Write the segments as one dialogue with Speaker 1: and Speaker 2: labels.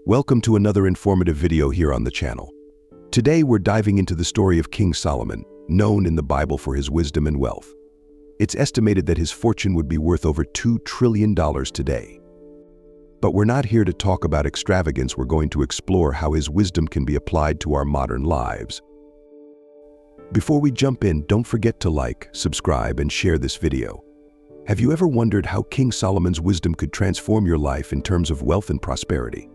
Speaker 1: Welcome to another informative video here on the channel. Today we're diving into the story of King Solomon, known in the Bible for his wisdom and wealth. It's estimated that his fortune would be worth over $2 trillion today. But we're not here to talk about extravagance. We're going to explore how his wisdom can be applied to our modern lives. Before we jump in, don't forget to like, subscribe, and share this video. Have you ever wondered how King Solomon's wisdom could transform your life in terms of wealth and prosperity?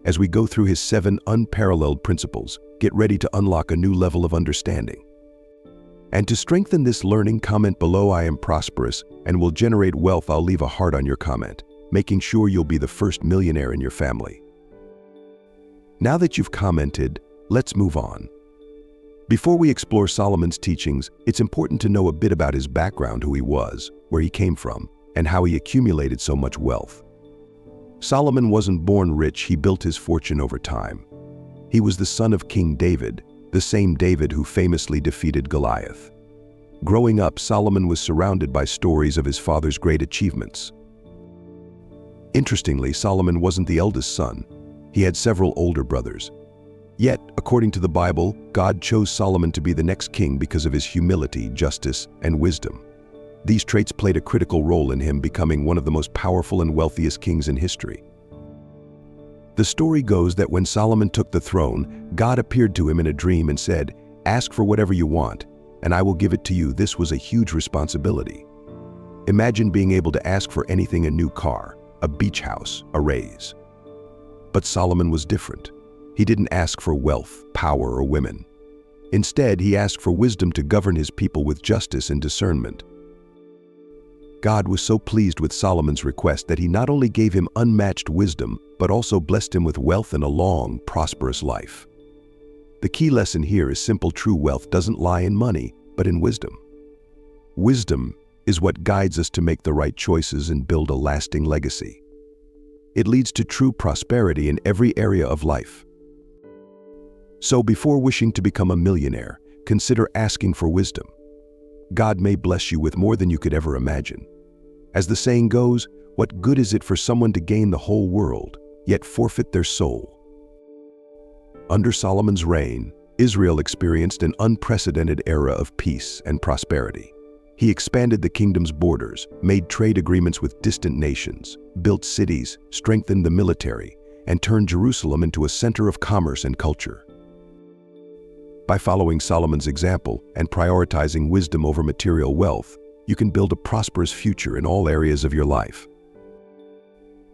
Speaker 1: As we go through his 7 unparalleled principles, get ready to unlock a new level of understanding. And to strengthen this learning, comment below "I am prosperous and will generate wealth." I'll leave a heart on your comment, making sure you'll be the first millionaire in your family. Now that you've commented, let's move on. Before we explore Solomon's teachings, it's important to know a bit about his background, who he was, where he came from, and how he accumulated so much wealth. Solomon wasn't born rich. He built his fortune over time. He was the son of King David, the same David who famously defeated Goliath. Growing up, Solomon was surrounded by stories of his father's great achievements. Interestingly, Solomon wasn't the eldest son. He had several older brothers. Yet, according to the Bible, God chose Solomon to be the next king because of his humility, justice, and wisdom. These traits played a critical role in him becoming one of the most powerful and wealthiest kings in history. The story goes that when Solomon took the throne, God appeared to him in a dream and said, "Ask for whatever you want, and I will give it to you." This was a huge responsibility. Imagine being able to ask for anything: a new car, a beach house, a raise. But Solomon was different. He didn't ask for wealth, power, or women. Instead, he asked for wisdom to govern his people with justice and discernment. God was so pleased with Solomon's request that he not only gave him unmatched wisdom, but also blessed him with wealth and a long, prosperous life. The key lesson here is simple: true wealth doesn't lie in money, but in wisdom. Wisdom is what guides us to make the right choices and build a lasting legacy. It leads to true prosperity in every area of life. So before wishing to become a millionaire, consider asking for wisdom. God may bless you with more than you could ever imagine. As the saying goes, what good is it for someone to gain the whole world, yet forfeit their soul? Under Solomon's reign, Israel experienced an unprecedented era of peace and prosperity. He expanded the kingdom's borders, made trade agreements with distant nations, built cities, strengthened the military, and turned Jerusalem into a center of commerce and culture. By following Solomon's example and prioritizing wisdom over material wealth, you can build a prosperous future in all areas of your life.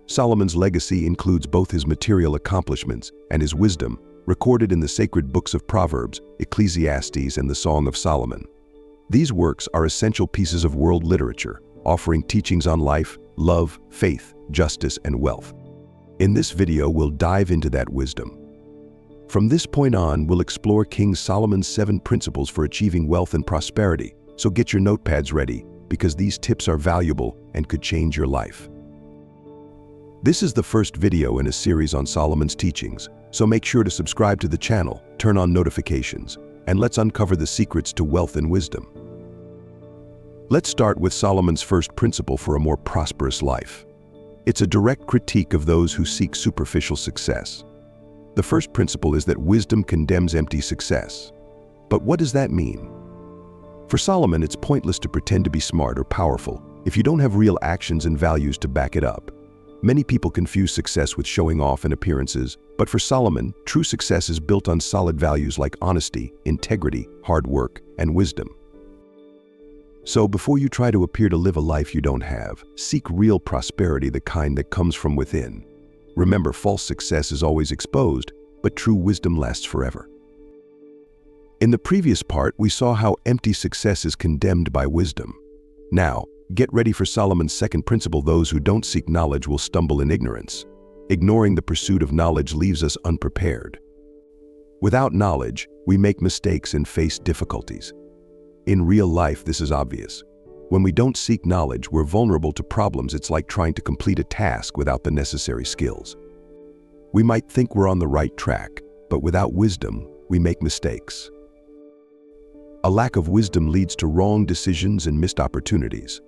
Speaker 1: Solomon's legacy includes both his material accomplishments and his wisdom, recorded in the sacred books of Proverbs, Ecclesiastes, and the Song of Solomon. These works are essential pieces of world literature, offering teachings on life, love, faith, justice, and wealth. In this video, we'll dive into that wisdom. From this point on, we'll explore King Solomon's 7 principles for achieving wealth and prosperity. So get your notepads ready, because these tips are valuable and could change your life. This is the first video in a series on Solomon's teachings, so make sure to subscribe to the channel, turn on notifications, and let's uncover the secrets to wealth and wisdom. Let's start with Solomon's first principle for a more prosperous life. It's a direct critique of those who seek superficial success. The first principle is that wisdom condemns empty success. But what does that mean? For Solomon, it's pointless to pretend to be smart or powerful if you don't have real actions and values to back it up. Many people confuse success with showing off and appearances, but for Solomon, true success is built on solid values like honesty, integrity, hard work, and wisdom. So before you try to appear to live a life you don't have, seek real prosperity, the kind that comes from within. Remember, false success is always exposed, but true wisdom lasts forever. In the previous part, we saw how empty success is condemned by wisdom. Now, get ready for Solomon's second principle: those who don't seek knowledge will stumble in ignorance. Ignoring the pursuit of knowledge leaves us unprepared. Without knowledge, we make mistakes and face difficulties. In real life, this is obvious. When we don't seek knowledge, we're vulnerable to problems. It's like trying to complete a task without the necessary skills. We might think we're on the right track, but without wisdom, we make mistakes. A lack of wisdom leads to wrong decisions and missed opportunities.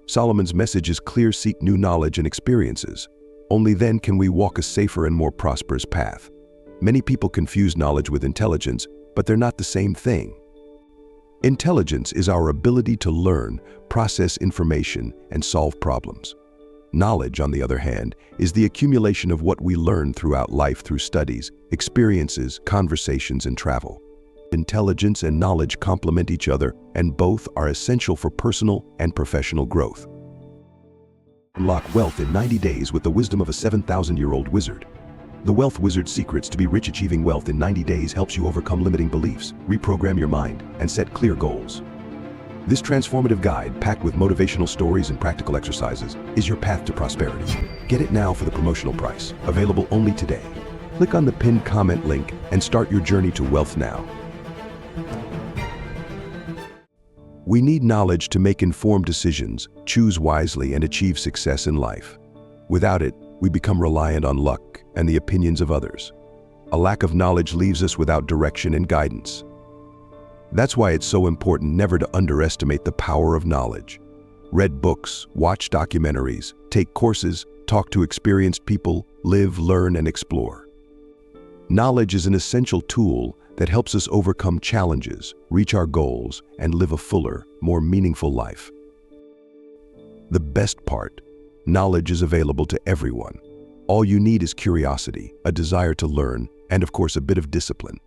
Speaker 1: Solomon's message is clear: seek new knowledge and experiences. Only then can we walk a safer and more prosperous path. Many people confuse knowledge with intelligence, but they're not the same thing. Intelligence is our ability to learn, process information, and solve problems. Knowledge, on the other hand, is the accumulation of what we learn throughout life through studies, experiences, conversations, and travel. Intelligence and knowledge complement each other, and both are essential for personal and professional growth. Unlock wealth in 90 days with the wisdom of a 7,000-year-old wizard. The Wealth Wizard's Secrets to be rich. Achieving wealth in 90 days helps you overcome limiting beliefs, reprogram your mind, and set clear goals. This transformative guide, packed with motivational stories and practical exercises, is your path to prosperity. Get it now for the promotional price, available only today. Click on the pinned comment link and start your journey to wealth now. We need knowledge to make informed decisions, choose wisely, and achieve success in life. Without it, we become reliant on luck and the opinions of others. A lack of knowledge leaves us without direction and guidance. That's why it's so important never to underestimate the power of knowledge. Read books, watch documentaries, take courses, talk to experienced people, live, learn, and explore. Knowledge is an essential tool that helps us overcome challenges, reach our goals, and live a fuller, more meaningful life. The best part, knowledge is available to everyone. All you need is curiosity, a desire to learn, and of course a bit of discipline.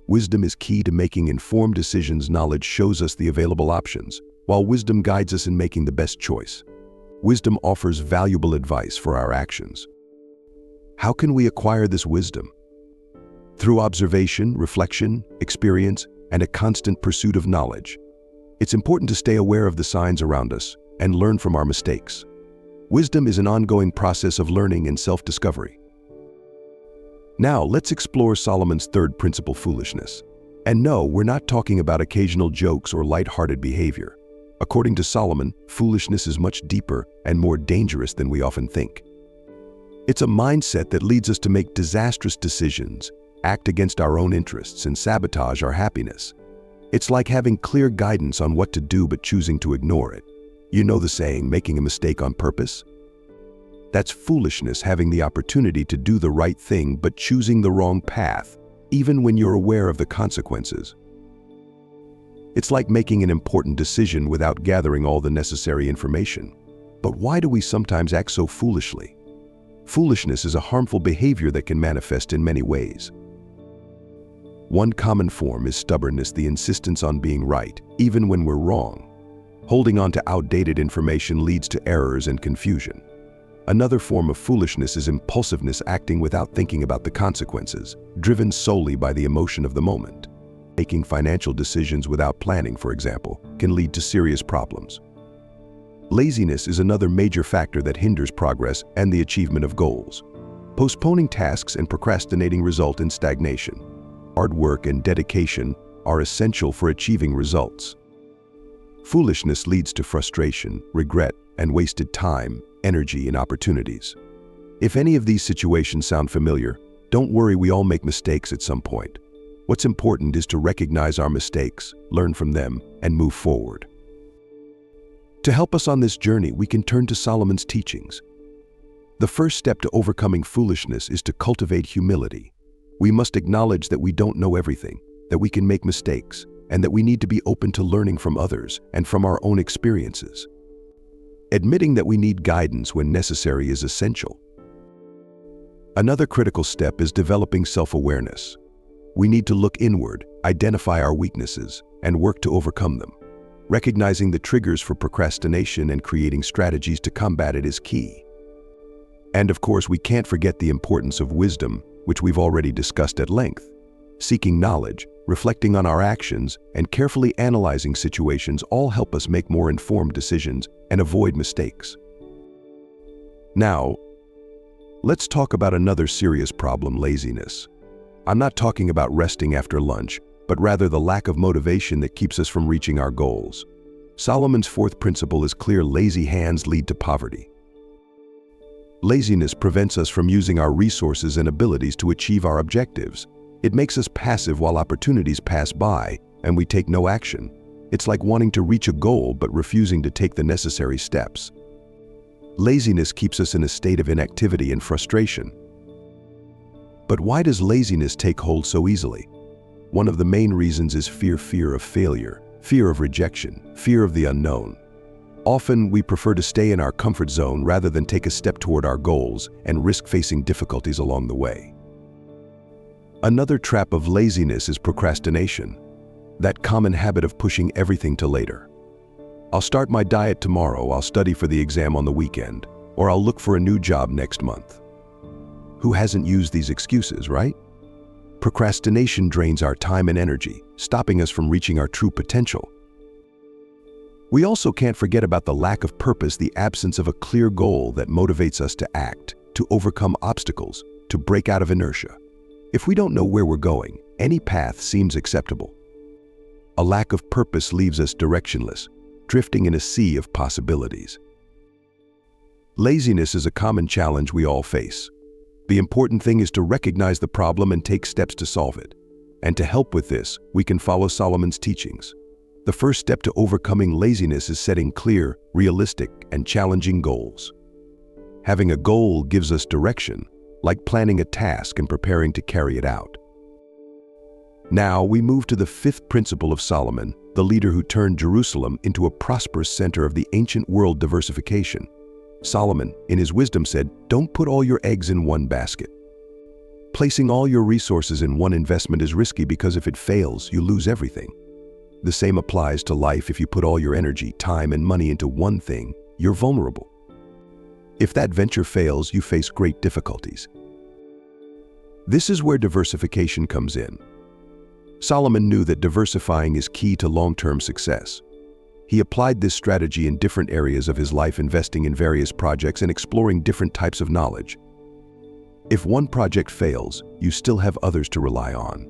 Speaker 1: Wisdom is key to making informed decisions. Knowledge shows us the available options, while wisdom guides us in making the best choice. Wisdom offers valuable advice for our actions. How can we acquire this wisdom? Through observation, reflection, experience, and a constant pursuit of knowledge. It's important to stay aware of the signs around us and learn from our mistakes. Wisdom is an ongoing process of learning and self-discovery. Now, let's explore Solomon's third principle, foolishness. And no, we're not talking about occasional jokes or light-hearted behavior. According to Solomon, foolishness is much deeper and more dangerous than we often think. It's a mindset that leads us to make disastrous decisions, act against our own interests, and sabotage our happiness. It's like having clear guidance on what to do but choosing to ignore it. You know the saying, making a mistake on purpose? That's foolishness, having the opportunity to do the right thing but choosing the wrong path, even when you're aware of the consequences. It's like making an important decision without gathering all the necessary information. But why do we sometimes act so foolishly? Foolishness is a harmful behavior that can manifest in many ways. One common form is stubbornness, the insistence on being right, even when we're wrong. Holding on to outdated information leads to errors and confusion. Another form of foolishness is impulsiveness, acting without thinking about the consequences, driven solely by the emotion of the moment. Making financial decisions without planning, for example, can lead to serious problems. Laziness is another major factor that hinders progress and the achievement of goals. Postponing tasks and procrastinating result in stagnation. Hard work and dedication are essential for achieving results. Foolishness leads to frustration, regret, and wasted time, energy, and opportunities. If any of these situations sound familiar, don't worry, we all make mistakes at some point. What's important is to recognize our mistakes, learn from them, and move forward. To help us on this journey, we can turn to Solomon's teachings. The first step to overcoming foolishness is to cultivate humility. We must acknowledge that we don't know everything, that we can make mistakes, and that we need to be open to learning from others and from our own experiences. Admitting that we need guidance when necessary is essential. Another critical step is developing self-awareness. We need to look inward, identify our weaknesses, and work to overcome them. Recognizing the triggers for procrastination and creating strategies to combat it is key. And of course, we can't forget the importance of wisdom, which we've already discussed at length. Seeking knowledge, reflecting on our actions, and carefully analyzing situations all help us make more informed decisions and avoid mistakes. Now, let's talk about another serious problem, laziness. I'm not talking about resting after lunch, but rather the lack of motivation that keeps us from reaching our goals. Solomon's fourth principle is clear: lazy hands lead to poverty. Laziness prevents us from using our resources and abilities to achieve our objectives. It makes us passive while opportunities pass by and we take no action. It's like wanting to reach a goal but refusing to take the necessary steps. Laziness keeps us in a state of inactivity and frustration. But why does laziness take hold so easily? One of the main reasons is fear of failure, fear of rejection, fear of the unknown. Often, we prefer to stay in our comfort zone rather than take a step toward our goals and risk facing difficulties along the way. Another trap of laziness is procrastination, that common habit of pushing everything to later. I'll start my diet tomorrow, I'll study for the exam on the weekend, or I'll look for a new job next month. Who hasn't used these excuses, right? Procrastination drains our time and energy, stopping us from reaching our true potential. We also can't forget about the lack of purpose, the absence of a clear goal that motivates us to act, to overcome obstacles, to break out of inertia. If we don't know where we're going, any path seems acceptable. A lack of purpose leaves us directionless, drifting in a sea of possibilities. Laziness is a common challenge we all face. The important thing is to recognize the problem and take steps to solve it. And to help with this, we can follow Solomon's teachings. The first step to overcoming laziness is setting clear, realistic, and challenging goals. Having a goal gives us direction, like planning a task and preparing to carry it out. Now we move to the fifth principle of Solomon, the leader who turned Jerusalem into a prosperous center of the ancient world: diversification. Solomon, in his wisdom, said, "Don't put all your eggs in one basket." Placing all your resources in one investment is risky because if it fails, you lose everything. The same applies to life. If you put all your energy, time, and money into one thing, you're vulnerable. If that venture fails, you face great difficulties. This is where diversification comes in. Solomon knew that diversifying is key to long-term success. He applied this strategy in different areas of his life, investing in various projects and exploring different types of knowledge. If one project fails, you still have others to rely on.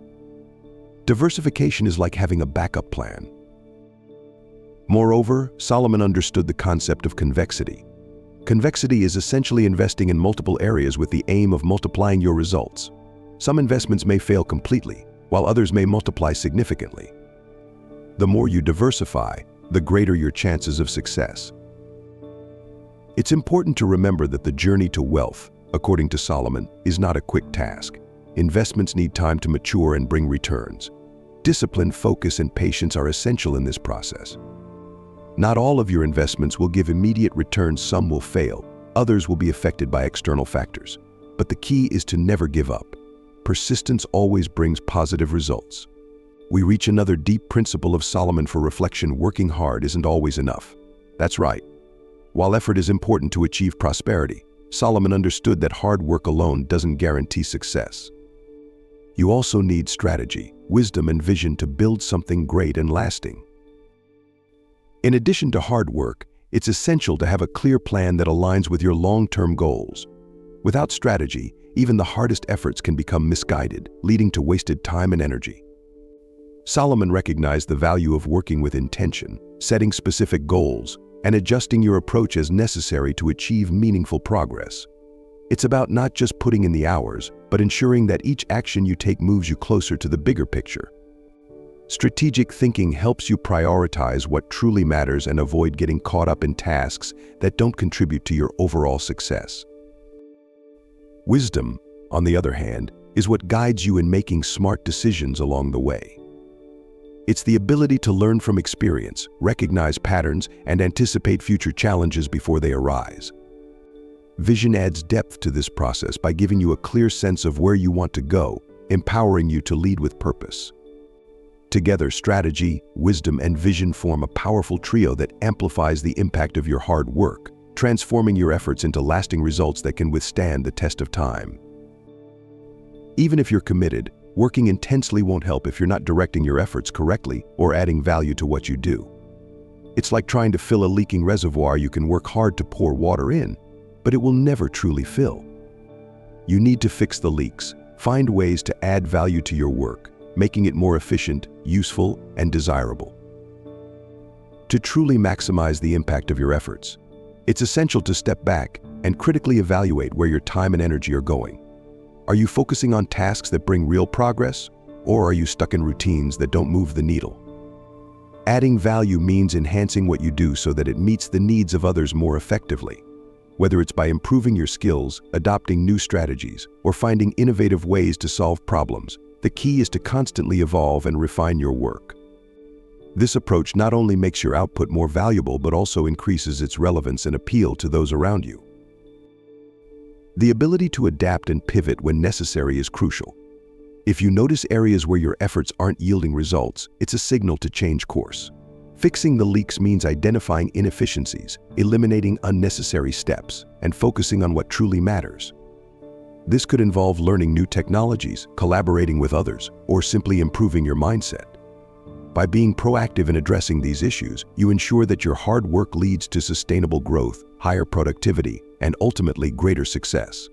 Speaker 1: Diversification is like having a backup plan. Moreover, Solomon understood the concept of convexity. Convexity is essentially investing in multiple areas with the aim of multiplying your results. Some investments may fail completely, while others may multiply significantly. The more you diversify, the greater your chances of success. It's important to remember that the journey to wealth, according to Solomon, is not a quick task. Investments need time to mature and bring returns. Discipline, focus, and patience are essential in this process. Not all of your investments will give immediate returns. Some will fail, others will be affected by external factors. But the key is to never give up. Persistence always brings positive results. We reach another deep principle of Solomon for reflection: working hard isn't always enough. That's right. While effort is important to achieve prosperity, Solomon understood that hard work alone doesn't guarantee success. You also need strategy, wisdom, and vision to build something great and lasting. In addition to hard work, it's essential to have a clear plan that aligns with your long-term goals. Without strategy, even the hardest efforts can become misguided, leading to wasted time and energy. Solomon recognized the value of working with intention, setting specific goals, and adjusting your approach as necessary to achieve meaningful progress. It's about not just putting in the hours, but ensuring that each action you take moves you closer to the bigger picture. Strategic thinking helps you prioritize what truly matters and avoid getting caught up in tasks that don't contribute to your overall success. Wisdom, on the other hand, is what guides you in making smart decisions along the way. It's the ability to learn from experience, recognize patterns, and anticipate future challenges before they arise. Vision adds depth to this process by giving you a clear sense of where you want to go, empowering you to lead with purpose. Together, strategy, wisdom, and vision form a powerful trio that amplifies the impact of your hard work, transforming your efforts into lasting results that can withstand the test of time. Even if you're committed, working intensely won't help if you're not directing your efforts correctly or adding value to what you do. It's like trying to fill a leaking reservoir. You can work hard to pour water in, but it will never truly fill. You need to fix the leaks, find ways to add value to your work, making it more efficient, useful, and desirable. To truly maximize the impact of your efforts, it's essential to step back and critically evaluate where your time and energy are going. Are you focusing on tasks that bring real progress, or are you stuck in routines that don't move the needle? Adding value means enhancing what you do so that it meets the needs of others more effectively. Whether it's by improving your skills, adopting new strategies, or finding innovative ways to solve problems, the key is to constantly evolve and refine your work. This approach not only makes your output more valuable but also increases its relevance and appeal to those around you. The ability to adapt and pivot when necessary is crucial. If you notice areas where your efforts aren't yielding results, it's a signal to change course. Fixing the leaks means identifying inefficiencies, eliminating unnecessary steps, and focusing on what truly matters. This could involve learning new technologies, collaborating with others, or simply improving your mindset. By being proactive in addressing these issues, you ensure that your hard work leads to sustainable growth, higher productivity, and ultimately greater success.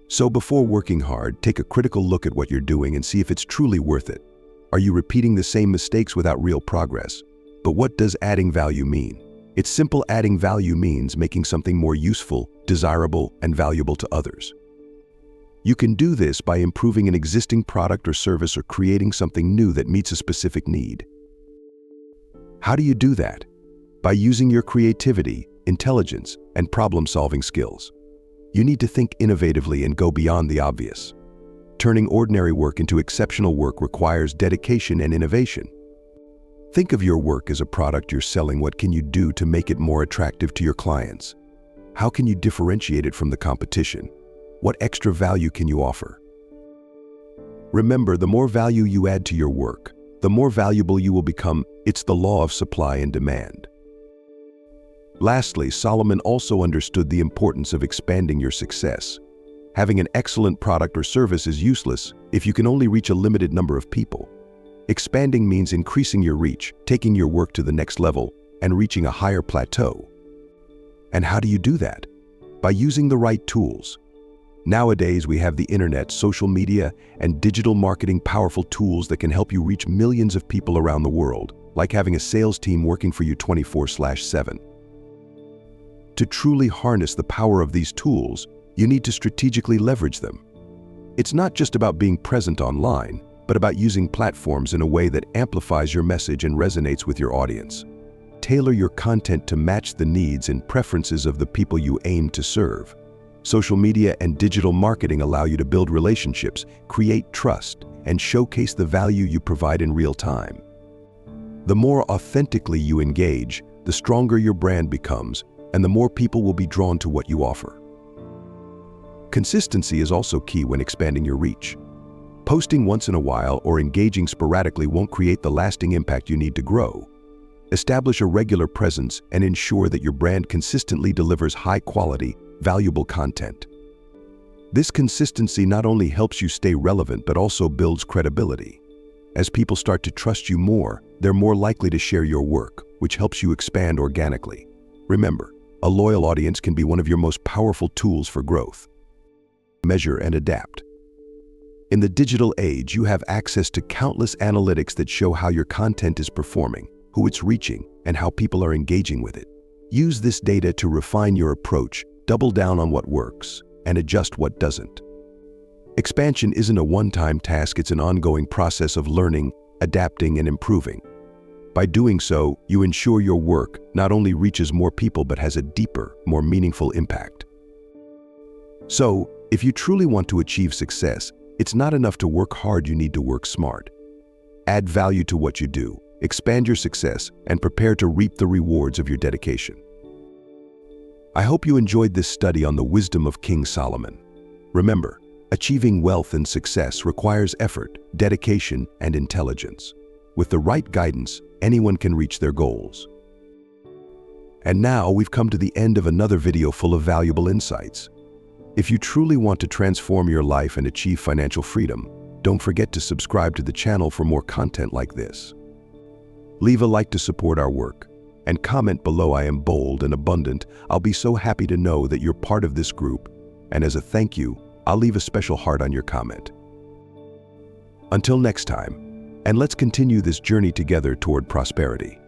Speaker 1: So before working hard, take a critical look at what you're doing and see if it's truly worth it. Are you repeating the same mistakes without real progress? But what does adding value mean? It's simple. Adding value means making something more useful, desirable, and valuable to others. You can do this by improving an existing product or service or creating something new that meets a specific need. How do you do that? By using your creativity, intelligence, and problem-solving skills. You need to think innovatively and go beyond the obvious. Turning ordinary work into exceptional work requires dedication and innovation. Think of your work as a product you're selling. What can you do to make it more attractive to your clients? How can you differentiate it from the competition? What extra value can you offer? Remember, the more value you add to your work, the more valuable you will become. It's the law of supply and demand. Lastly, Solomon also understood the importance of expanding your success. Having an excellent product or service is useless if you can only reach a limited number of people. Expanding means increasing your reach, taking your work to the next level, and reaching a higher plateau. And how do you do that? By using the right tools. Nowadays, we have the internet, social media, and digital marketing, powerful tools that can help you reach millions of people around the world, like having a sales team working for you 24/7. To truly harness the power of these tools, you need to strategically leverage them. It's not just about being present online, but about using platforms in a way that amplifies your message and resonates with your audience. Tailor your content to match the needs and preferences of the people you aim to serve. Social media and digital marketing allow you to build relationships, create trust, and showcase the value you provide in real time. The more authentically you engage, the stronger your brand becomes, and the more people will be drawn to what you offer. Consistency is also key when expanding your reach. Posting once in a while or engaging sporadically won't create the lasting impact you need to grow. Establish a regular presence and ensure that your brand consistently delivers high-quality, valuable content. This consistency not only helps you stay relevant but also builds credibility. As people start to trust you more, they're more likely to share your work, which helps you expand organically. Remember, a loyal audience can be one of your most powerful tools for growth. Measure and adapt. In the digital age, you have access to countless analytics that show how your content is performing, who it's reaching, and how people are engaging with it. Use this data to refine your approach, double down on what works, and adjust what doesn't. Expansion isn't a one-time task, it's an ongoing process of learning, adapting, and improving. By doing so, you ensure your work not only reaches more people but has a deeper, more meaningful impact. So, if you truly want to achieve success, it's not enough to work hard, you need to work smart. Add value to what you do, expand your success, and prepare to reap the rewards of your dedication. I hope you enjoyed this study on the wisdom of King Solomon. Remember, achieving wealth and success requires effort, dedication, and intelligence. With the right guidance, anyone can reach their goals. And now we've come to the end of another video full of valuable insights. If you truly want to transform your life and achieve financial freedom, don't forget to subscribe to the channel for more content like this. Leave a like to support our work, and comment below. I am bold and abundant. I'll be so happy to know that you're part of this group, and as a thank you, I'll leave a special heart on your comment. Until next time, and let's continue this journey together toward prosperity.